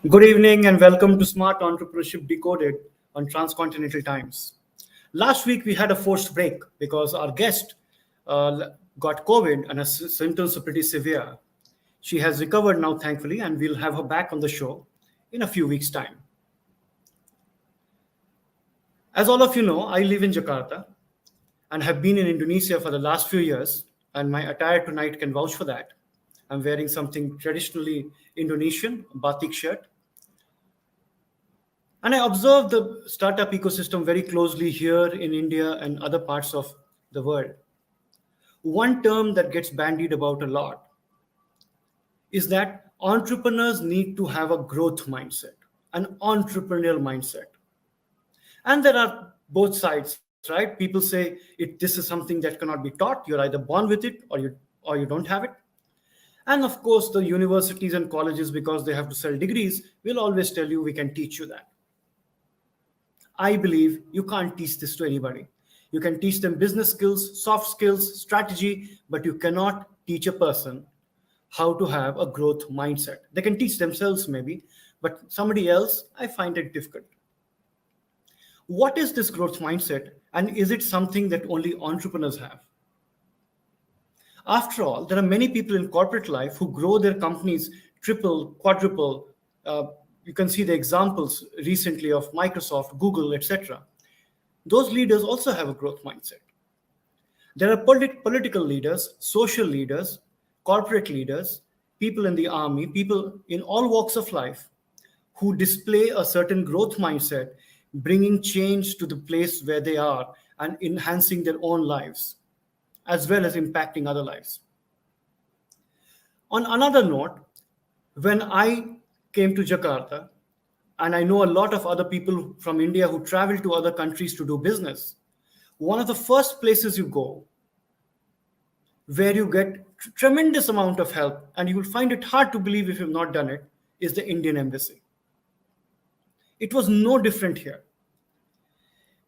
Good evening and welcome to Smart Entrepreneurship Decoded on Transcontinental Times. Last week we had a forced break because our guest got COVID and her symptoms are pretty severe. She has recovered now, thankfully, and we'll have her back on the show in a few weeks' time. As all of you know, I live in Jakarta and have been in Indonesia for the last few years, and my attire tonight can vouch for that. I'm wearing something traditionally Indonesian, a batik shirt. And I observe the startup ecosystem very closely here in India and other parts of the world. One term that gets bandied about a lot is that entrepreneurs need to have a growth mindset, an entrepreneurial mindset. And there are both sides, right? People say this is something that cannot be taught. You're either born with it or you don't have it. And of course, the universities and colleges, because they have to sell degrees, will always tell you we can teach you that. I believe you can't teach this to anybody. You can teach them business skills, soft skills, strategy, but you cannot teach a person how to have a growth mindset. They can teach themselves maybe, but somebody else, I find it difficult. What is this growth mindset, and is it something that only entrepreneurs have? After all, there are many people in corporate life who grow their companies triple, quadruple. You can see the examples recently of Microsoft, Google, etc. Those leaders also have a growth mindset. There are political leaders, social leaders, corporate leaders, people in the army, people in all walks of life who display a certain growth mindset, bringing change to the place where they are and enhancing their own lives, as well as impacting other lives. On another note, when I came to Jakarta, and I know a lot of other people from India who travel to other countries to do business, one of the first places you go where you get tremendous amount of help, and you will find it hard to believe if you've not done it, is the Indian embassy. It was no different here.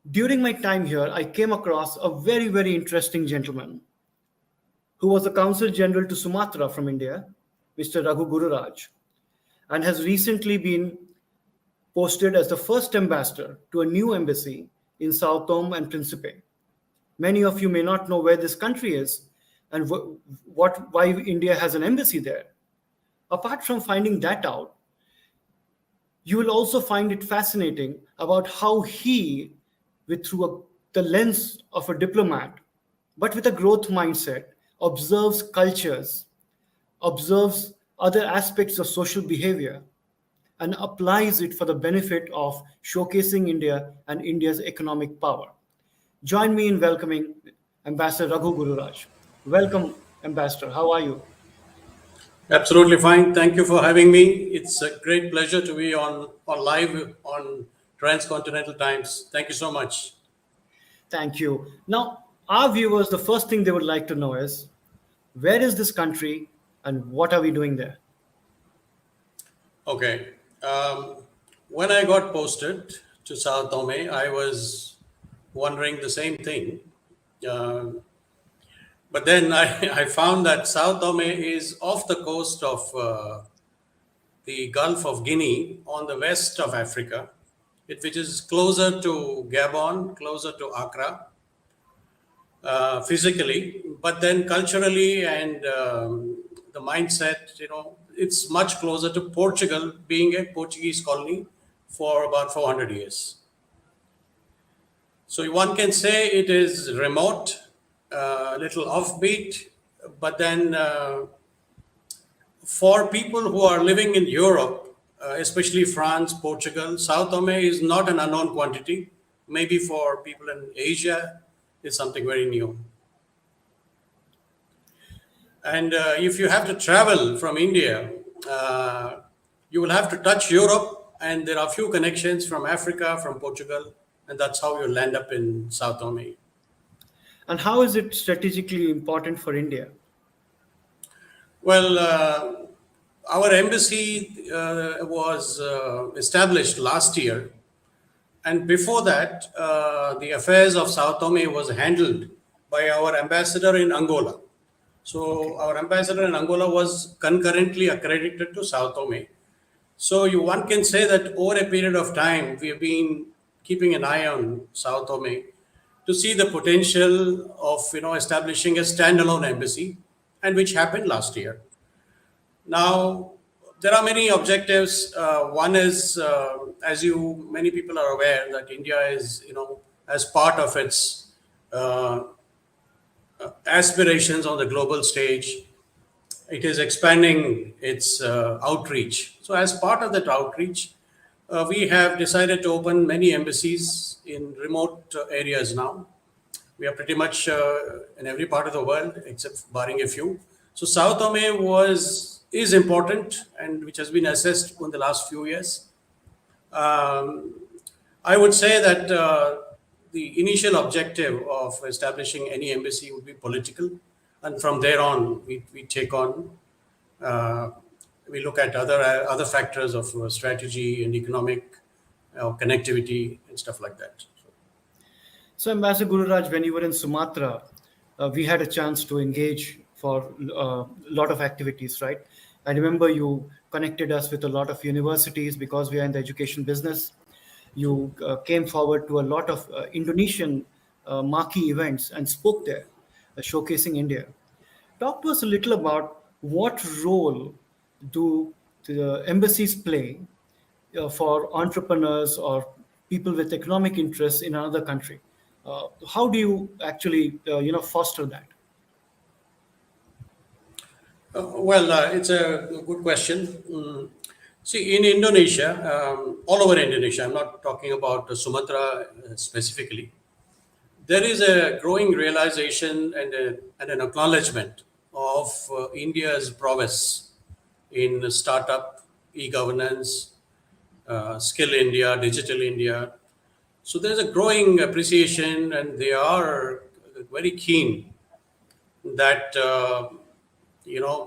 During my time here, I came across a very, very interesting gentleman who was the Consul General to Sumatra from India, Mr. Raghu Gururaj, and has recently been posted as the first ambassador to a new embassy in Sao Tome and Principe. Many of you may not know where this country is and why India has an embassy there. Apart from finding that out, you will also find it fascinating about how he, through the lens of a diplomat, but with a growth mindset, observes cultures, observes other aspects of social behavior, and applies it for the benefit of showcasing India and India's economic power. Join me in welcoming Ambassador Raghu Gururaj. Welcome, Ambassador. How are you? Absolutely fine. Thank you for having me. It's a great pleasure to be on live on Transcontinental Times. Thank you so much. Thank you. Now, our viewers, the first thing they would like to know is, where is this country and what are we doing there? Okay. When I got posted to Sao Tome, I was wondering the same thing. But then I found that Sao Tome is off the coast of the Gulf of Guinea on the west of Africa, which is closer to Gabon, closer to Accra, physically, but then culturally and the mindset, it's much closer to Portugal, being a Portuguese colony for about 400 years. So one can say it is remote, a little offbeat, but then for people who are living in Europe, especially France, Portugal, Sao Tome is not an unknown quantity. Maybe for people in Asia, it's something very new. And if you have to travel from India, you will have to touch Europe, and there are few connections from Africa, from Portugal, and that's how you'll end up in Sao Tome. And how is it strategically important for India? Well, our embassy was established last year. And before that, the affairs of Sao Tome was handled by our ambassador in Angola. So our ambassador in Angola was concurrently accredited to Sao Tome. So one can say that over a period of time, we have been keeping an eye on Sao Tome to see the potential of establishing a standalone embassy, and which happened last year. Now, there are many objectives. One is, as you many people are aware, that India is, as part of its uh, aspirations on the global stage, it is expanding its outreach. So, as part of that outreach, we have decided to open many embassies in remote areas now. We are pretty much in every part of the world except barring a few. So Sao Tome is important and which has been assessed in the last few years. Um, I would say that the initial objective of establishing any embassy would be political, and from there on, we take on, uh, we look at other factors of strategy and economic connectivity and stuff like that. So, Ambassador Gururaj, when you were in Sumatra, we had a chance to engage for a lot of activities, right? I remember you connected us with a lot of universities because we are in the education business. You came forward to a lot of Indonesian marquee events and spoke there, showcasing India. Talk to us a little about what role do the embassies play for entrepreneurs or people with economic interests in another country. How do you actually, foster that? It's a good question. See, in Indonesia, all over Indonesia, I'm not talking about Sumatra specifically, there is a growing realization and an acknowledgement of India's prowess in startup, e-governance, skill India, digital India. So there's a growing appreciation, and they are very keen that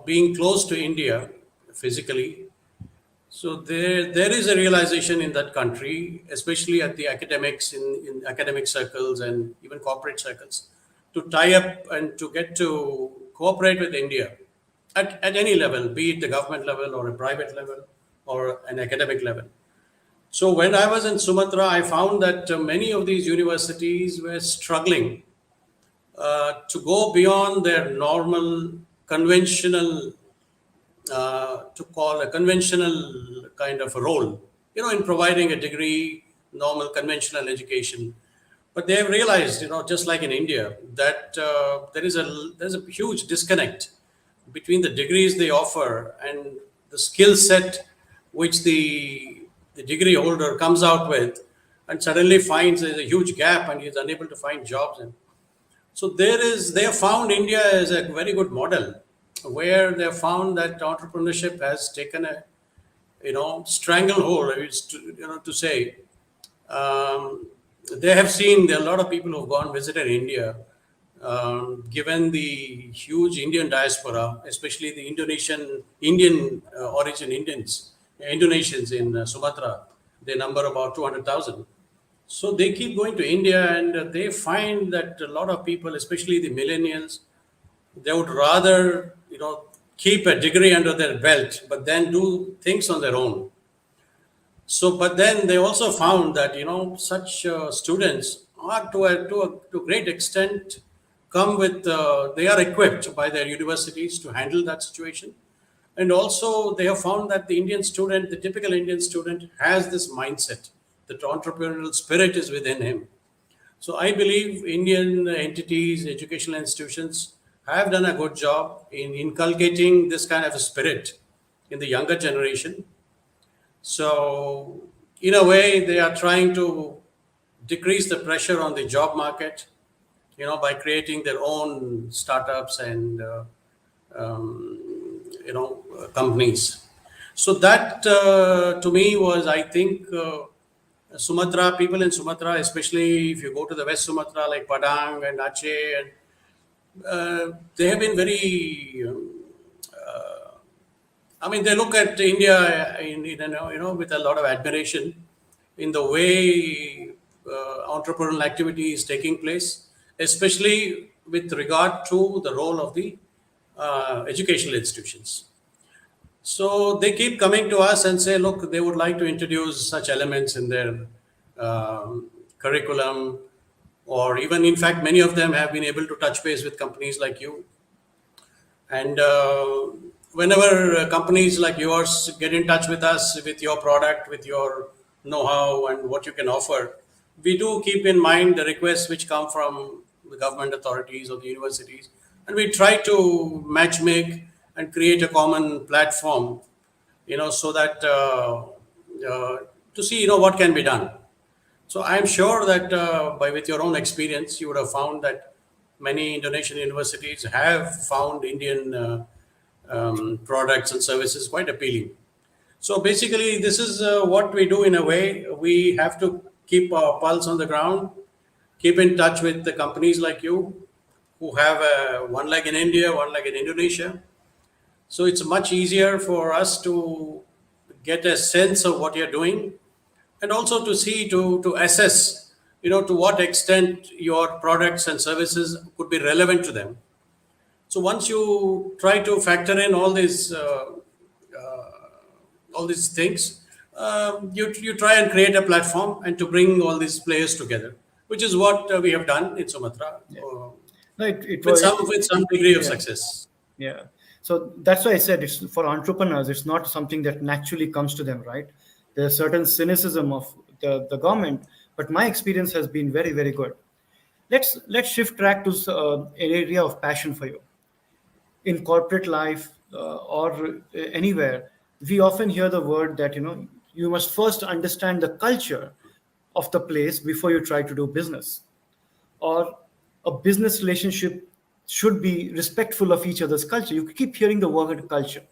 being close to India physically. So there is a realization in that country, especially at the academics in academic circles and even corporate circles, to tie up and to get to cooperate with India at any level, be it the government level or a private level or an academic level. So when I was in Sumatra, I found that many of these universities were struggling to go beyond their normal conventional to call a conventional kind of a role, in providing a degree, normal conventional education. But they have realized, just like in India, that there's a huge disconnect between the degrees they offer and the skill set which the degree holder comes out with, and suddenly finds there's a huge gap and he's unable to find jobs. And so they have found India as a very good model, where they have found that entrepreneurship has taken a stranglehold. It's to say, um, they have seen there are a lot of people who've gone visited India, given the huge Indian diaspora, especially the Indian origin Indonesians in Sumatra. They number about 200,000. So they keep going to India, and they find that a lot of people, especially the millennials, they would rather keep a degree under their belt, but then do things on their own. So, but then they also found that such students are to a great extent come with they are equipped by their universities to handle that situation, and also they have found that the typical Indian student, has this mindset that entrepreneurial spirit is within him. So I believe Indian entities, educational institutions have done a good job in inculcating this kind of a spirit in the younger generation. So, in a way, they are trying to decrease the pressure on the job market, by creating their own startups and companies. So that to me was, I think, Sumatra, people in Sumatra, especially if you go to the West Sumatra like Padang and Aceh, and they have been very. I mean, they look at India with a lot of admiration in the way entrepreneurial activity is taking place, especially with regard to the role of the educational institutions. So they keep coming to us and say, look, they would like to introduce such elements in their curriculum, or even, in fact, many of them have been able to touch base with companies like you. And whenever companies like yours get in touch with us with your product, with your know how, and what you can offer, we do keep in mind the requests which come from the government authorities or the universities. And we try to match make and create a common platform, so that to see, what can be done. So I'm sure that by with your own experience, you would have found that many Indonesian universities have found Indian products and services quite appealing. So basically, this is what we do in a way. We have to keep our pulse on the ground, keep in touch with the companies like you who have one leg in India, one leg in Indonesia. So it's much easier for us to get a sense of what you're doing, and also to see, to assess, to what extent your products and services could be relevant to them. So once you try to factor in all these things, you try and create a platform and to bring all these players together, which is what we have done in Sumatra, Yeah. No, it with was, some degree of yeah. success. Yeah. So that's why I said it's for entrepreneurs, it's not something that naturally comes to them, right? There's certain cynicism of the government, but my experience has been very, very good. Let's shift track to an area of passion for you. In corporate life or anywhere, we often hear the word that, you must first understand the culture of the place before you try to do business, or a business relationship should be respectful of each other's culture. You keep hearing the word culture.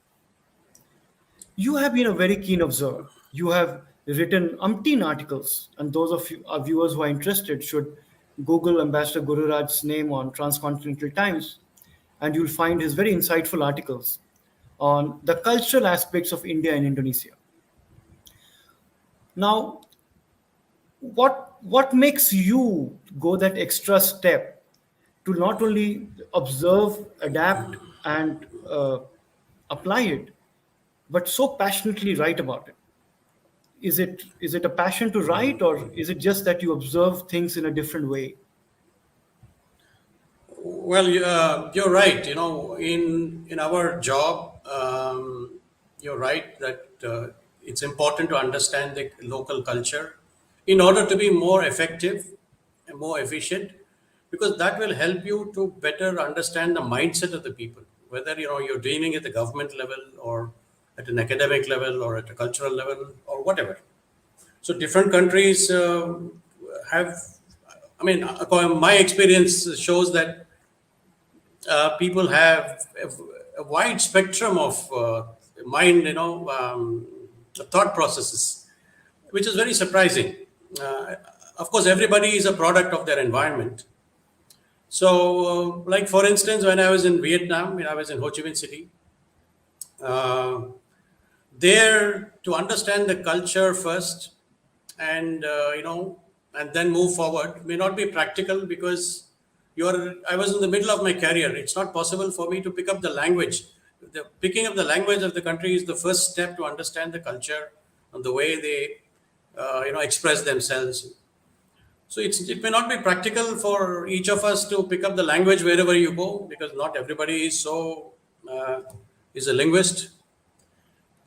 You have been a very keen observer. You have written umpteen articles, and those of you, our viewers who are interested should Google Ambassador Gururaj's name on Transcontinental Times, and you'll find his very insightful articles on the cultural aspects of India and Indonesia. Now, what makes you go that extra step to not only observe, adapt, and apply it, but so passionately write about it? Is it a passion to write, or is it just that you observe things in a different way? Well, you're right. In our job, you're right that it's important to understand the local culture in order to be more effective and more efficient, because that will help you to better understand the mindset of the people, whether you're dealing at the government level, or at an academic level, or at a cultural level, or whatever. So different countries have. I mean, my experience shows that people have a wide spectrum of mind, thought processes, which is very surprising. Of course, everybody is a product of their environment. So, like for instance, when I was in Vietnam, when I was in Ho Chi Minh City, uh, there, to understand the culture first, and and then move forward, may not be practical, because you're I was in the middle of my career. It's not possible for me to pick up the language. The picking up the language of the country is the first step to understand the culture and the way they express themselves. So it may not be practical for each of us to pick up the language wherever you go, because not everybody uh, is a linguist.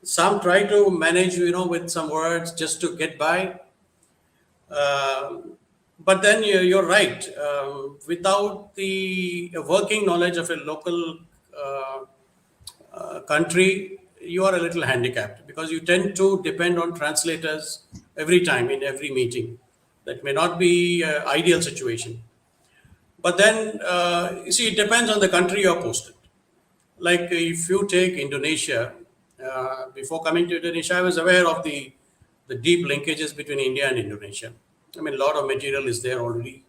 Some try to manage, with some words just to get by. But then you're right. Without the working knowledge of a local country, you are a little handicapped, because you tend to depend on translators every time in every meeting. That may not be ideal situation. But then, you see, it depends on the country you're posted. Like if you take Indonesia, before coming to Indonesia, I was aware of the deep linkages between India and Indonesia. I mean, a lot of material is there already.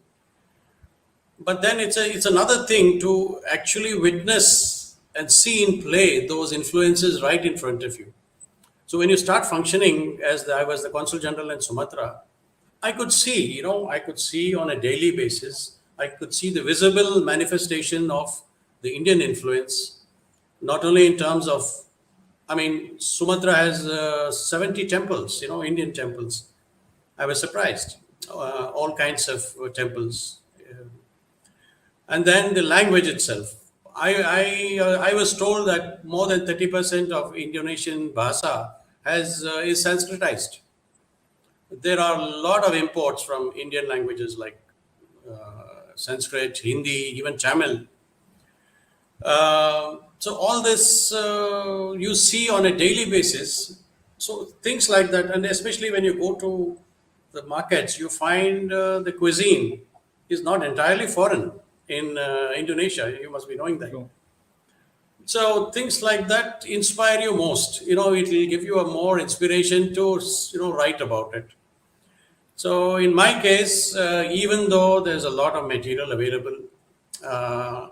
But then it's another thing to actually witness and see in play those influences right in front of you. So when you start functioning as I was the consul general in Sumatra, I could see on a daily basis, I could see the visible manifestation of the Indian influence, not only in terms of I mean, Sumatra has 70 temples, Indian temples. I was surprised. All kinds of temples. And then the language itself. I was told that more than 30% of Indonesian Bahasa is Sanskritized. There are a lot of imports from Indian languages like Sanskrit, Hindi, even Tamil. So all this you see on a daily basis. So things like that, and especially when you go to the markets, you find the cuisine is not entirely foreign in Indonesia. You must be knowing that. True. So things like that inspire you most. It will give you a more inspiration to write about it. So in my case, even though there's a lot of material available, uh,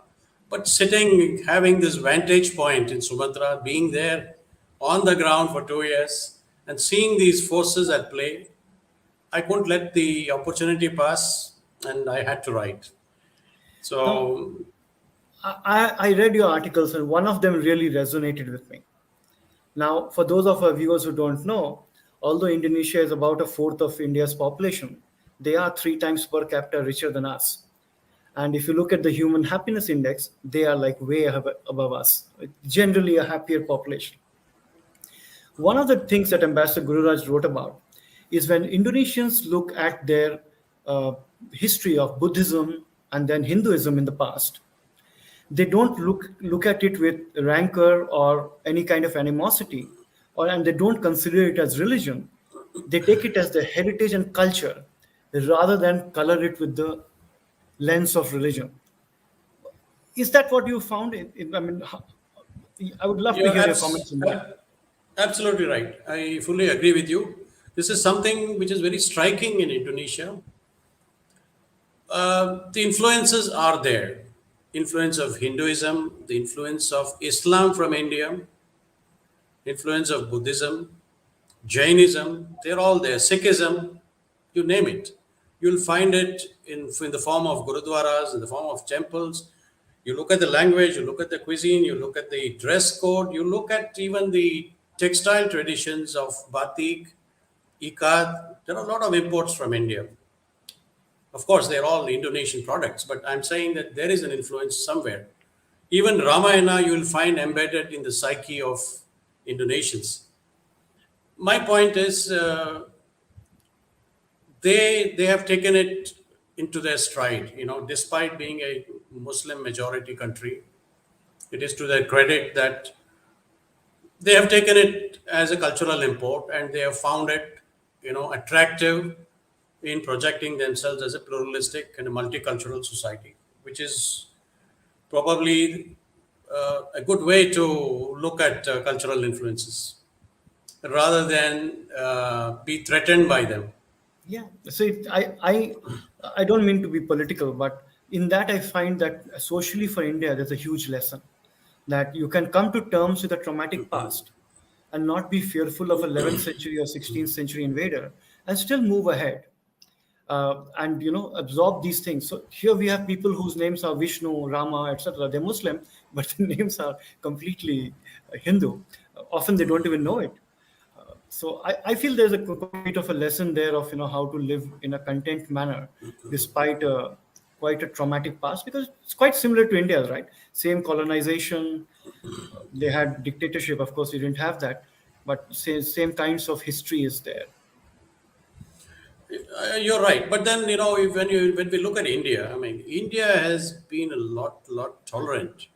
but sitting, having this vantage point in Sumatra, being there on the ground for 2 years and seeing these forces at play, I couldn't let the opportunity pass, and I had to write. Now, So I read your articles, and one of them really resonated with me. Now, for those of our viewers who don't know, although Indonesia is about a fourth of India's population, they are three times per capita richer than us. And if you look at the human happiness index, they are like way above us, generally a happier population. One of the things that Ambassador Gururaj wrote about is when Indonesians look at their uh, history of Buddhism and then Hinduism in the past, they don't look at it with rancor or any kind of animosity, and they don't consider it as religion. They take it as the heritage and culture rather than color it with the lens of religion. Is that what you found? I mean, I would love to you're hear your comments on that. absolutely right. I fully agree with you. This is something which is very striking in Indonesia. The influences are there. Influence of Hinduism, the influence of Islam from India, influence of Buddhism, Jainism, they're all there. Sikhism, you name it. You'll find it in the form of gurudwaras, in the form of temples. You look at the language, you look at the cuisine, you look at the dress code, you look at even the textile traditions of batik, ikat. There are a lot of imports from India. Of course, they're all Indonesian products, but I'm saying that there is an influence somewhere. Even Ramayana, you will find embedded in the psyche of Indonesians. My point is, they have taken it into their stride. Despite being a Muslim majority country, it is to their credit that they have taken it as a cultural import, and they have found it, attractive in projecting themselves as a pluralistic and a multicultural society, which is probably a good way to look at cultural influences rather than be threatened by them. Yeah. So I don't mean to be political, but in that I find that socially for India, there's a huge lesson that you can come to terms with a traumatic past and not be fearful of 11th century or 16th century invader and still move ahead, and absorb these things. So here we have people whose names are Vishnu, Rama, etc. They're Muslim, but the names are completely Hindu. Often they don't even know it. So I feel there's a quite of a lesson there of how to live in a content manner despite quite a traumatic past, because it's quite similar to India's, right? Same colonization, they had dictatorship. Of course, we didn't have that, but same kinds of history is there. You're right, but then when we look at India, I mean, India has been a lot tolerant.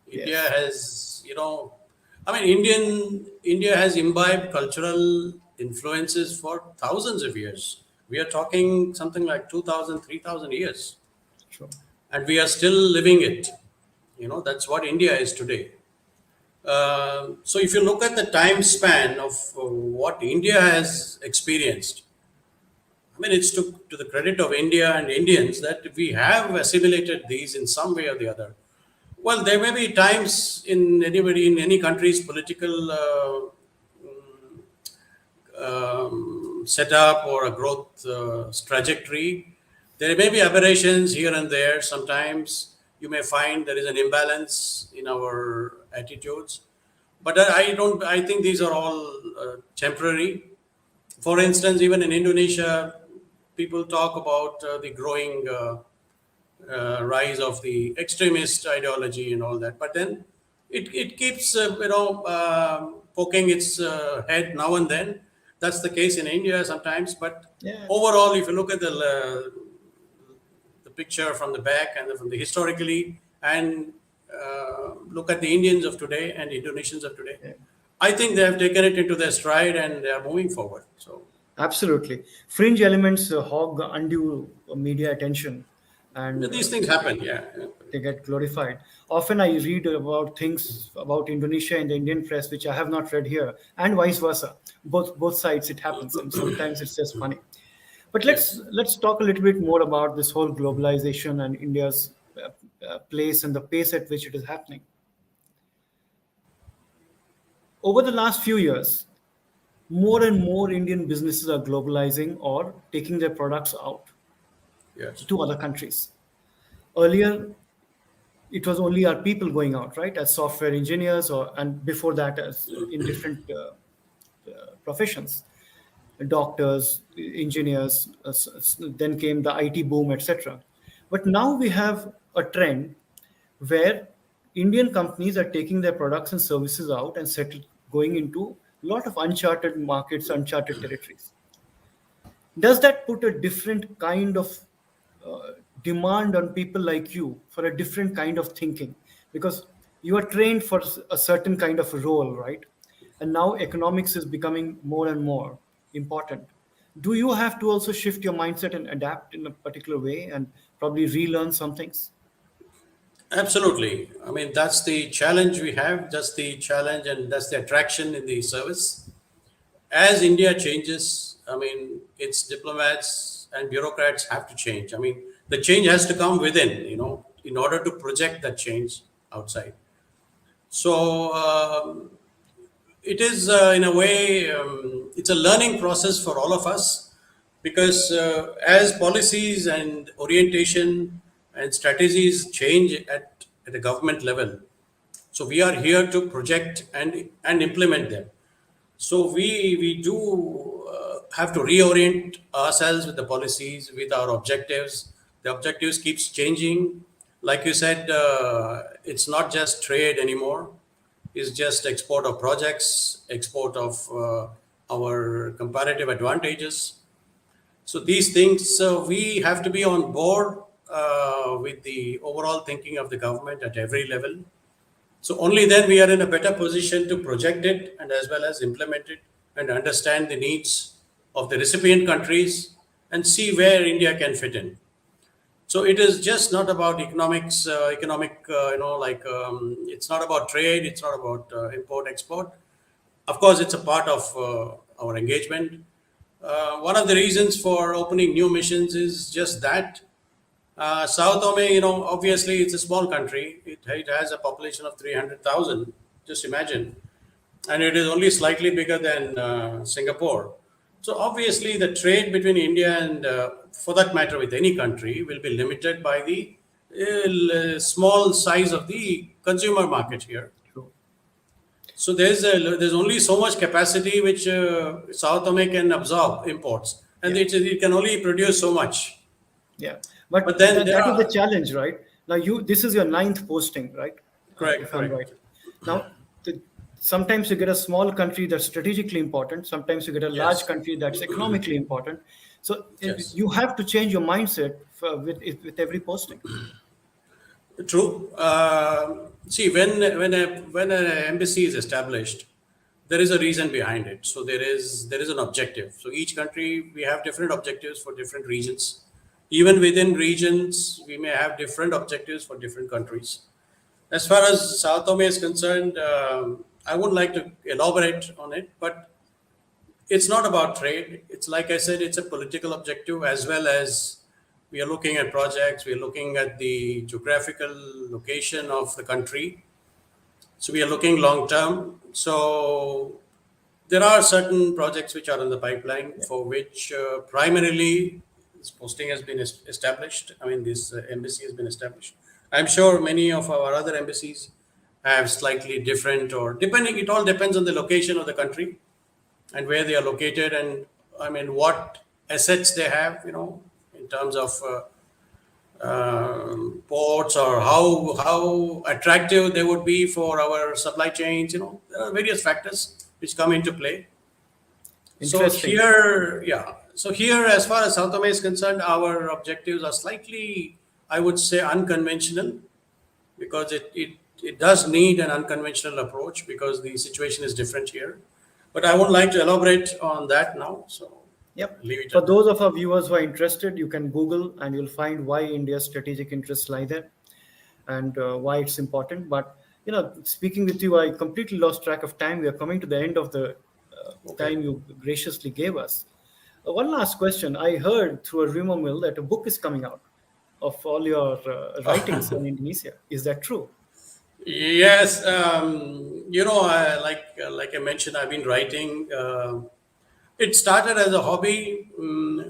India Yes, has, I mean, India has imbibed cultural influences for thousands of years. We are talking something like 2,000, 3,000 years, true. and we are still living it. That's what India is today. So if you look at the time span of what India has experienced, I mean, it's to the credit of India and Indians that we have assimilated these in some way or the other. Well, there may be times in any country's political setup or a growth trajectory. There may be aberrations here and there. Sometimes you may find there is an imbalance in our attitudes. But I don't. I think these are all temporary. For instance, even in Indonesia, people talk about the growing rise of the extremist ideology and all that. But then it keeps poking its head now and then. That's the case in India sometimes. But Yeah. overall, if you look at the picture from the back and from the historically, and look at the Indians of today and Indonesians of today, Yeah. I think they have taken it into their stride and they are moving forward. So Absolutely. Fringe elements hog undue media attention, and these things happen. Yeah, yeah. they get glorified. Often I read about things about Indonesia in the Indian press which I have not read here, and vice versa. Both sides it happens, and sometimes it's just funny. But Yes, let's talk a little bit more about this whole globalization and India's place and the pace at which it is happening. Over the last few years, more and more Indian businesses are globalizing or taking their products out yes, to other countries. Earlier, it was only our people going out, right, as software engineers, or and before that, as in different professions, doctors, engineers. Then came the IT boom, etc. But now we have a trend where Indian companies are taking their products and services out and going into a lot of uncharted markets, uncharted territories. Does that put a different kind of demand on people like you for a different kind of thinking? Because you are trained for a certain kind of a role, right? And now economics is becoming more and more important. Do you have to also shift your mindset and adapt in a particular way and probably relearn some things? absolutely. I mean, that's the challenge we have. That's the challenge, and that's the attraction in the service. As India changes, I mean, its diplomats and bureaucrats have to change. I mean, the change has to come within, in order to project that change outside. So it is, in a way, it's a learning process for all of us because as policies and orientation and strategies change at a government level, so we are here to project and implement them. So we do have to reorient ourselves with the policies, with our objectives. The objectives keeps changing. Like you said, it's not just trade anymore. It's just export of projects, export of our comparative advantages. So these things, we have to be on board with the overall thinking of the government at every level. So only then we are in a better position to project it and as well as implement it and understand the needs of the recipient countries and see where India can fit in. So it is just not about economics, it's not about trade, it's not about import export. Of course, it's a part of our engagement. One of the reasons for opening new missions is just that Sao Tome, obviously it's a small country. It has a population of 300,000. Just imagine, and it is only slightly bigger than Singapore. So obviously, the trade between India and, for that matter, with any country, will be limited by the small size of the consumer market here. True. So there's only so much capacity which Sao Tome can absorb imports, and Yeah. it can only produce so much. Yeah. But But then there that is the are challenge, right? Now this is your ninth posting, right? correct, If I'm right. correct. Now, sometimes you get a small country that's strategically important. Sometimes you get a large Yes, country that's economically important. So yes, you have to change your mindset with every posting. true. See, when an embassy is established, there is a reason behind it. So there is an objective. So each country we have different objectives for different regions. Even within regions, we may have different objectives for different countries. As far as Sao Tome is concerned, I would like to elaborate on it, but it's not about trade. It's like I said, it's a political objective as well as we are looking at projects, we are looking at the geographical location of the country. So we are looking long term. So there are certain projects which are in the pipeline Yeah. for which primarily this posting has been established. I mean, this embassy has been established. I'm sure many of our other embassies have slightly different, or depending, it all depends on the location of the country and where they are located, and I mean what assets they have, in terms of ports, or how attractive they would be for our supply chains. There are various factors which come into play. So Interesting. here, yeah. So here, as far as Sao Tome is concerned, our objectives are slightly, I would say, unconventional, because it does need an unconventional approach because the situation is different here. But I would like to elaborate on that now. So Yep. leave it For at that. those of our viewers who are interested, you can Google and you'll find why India's strategic interests lie there and why it's important. But speaking with you, I completely lost track of time. We are coming to the end of the Okay. time you graciously gave us. One last question. I heard through a rumor mill that a book is coming out of all your writings on Indonesia. Is that true? Yes, like I mentioned, I've been writing. It started as a hobby.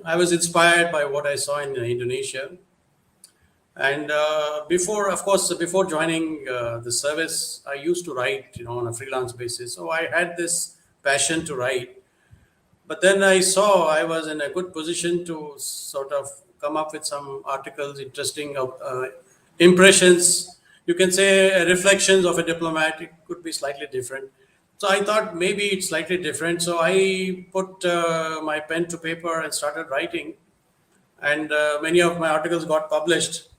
I was inspired by what I saw in Indonesia, and before, of course, before joining the service, I used to write, on a freelance basis. So I had this passion to write. But then I saw I was in a good position to sort of come up with some articles, interesting impressions. You can say reflections of a diplomat. It could be slightly different. So I thought maybe it's slightly different. So I put my pen to paper and started writing, and many of my articles got published.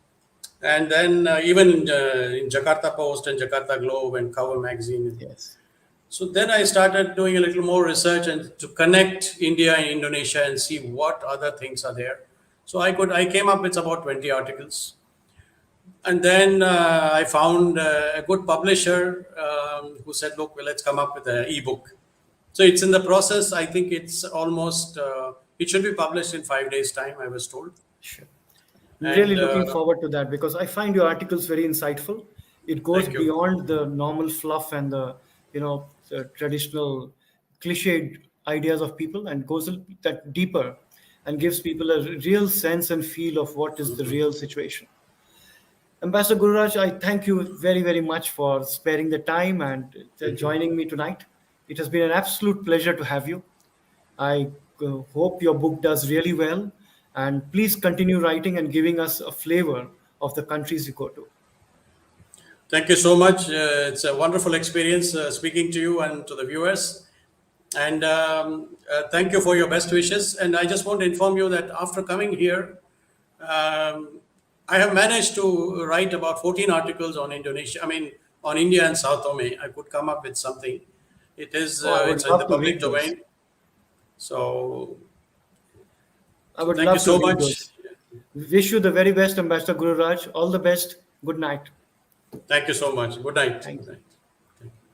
And then even in Jakarta Post and Jakarta Globe and Cover Magazine. Yes. So then I started doing a little more research and to connect India and Indonesia and see what other things are there. So I came up with about 20 articles, and then I found a good publisher who said, "Look, well, let's come up with an ebook." So it's in the process. I think it's almost it should be published in 5 days' time, I was told. Sure. I'm really And looking forward to that because I find your articles very insightful. It goes thank you. beyond the normal fluff and the traditional cliched ideas of people and goes that deeper and gives people a real sense and feel of what is the real situation. Ambassador Gururaj, I thank you very, very much for sparing the time and Thank you. joining me tonight. It has been an absolute pleasure to have you. I hope your book does really well. And please continue writing and giving us a flavor of the countries you go to. Thank you so much. It's a wonderful experience speaking to you and to the viewers. And thank you for your best wishes. And I just want to inform you that after coming here, I have managed to write about 14 articles on Indonesia. I mean, on India and Sao Tome. I could come up with something. Oh, I would It's in love the to public read those. domain. So, I so would thank you love to so read much. those. Wish you the very best, Ambassador Gururaj. All the best. Good night. Thank you so much. Good night. Thank Good you. night.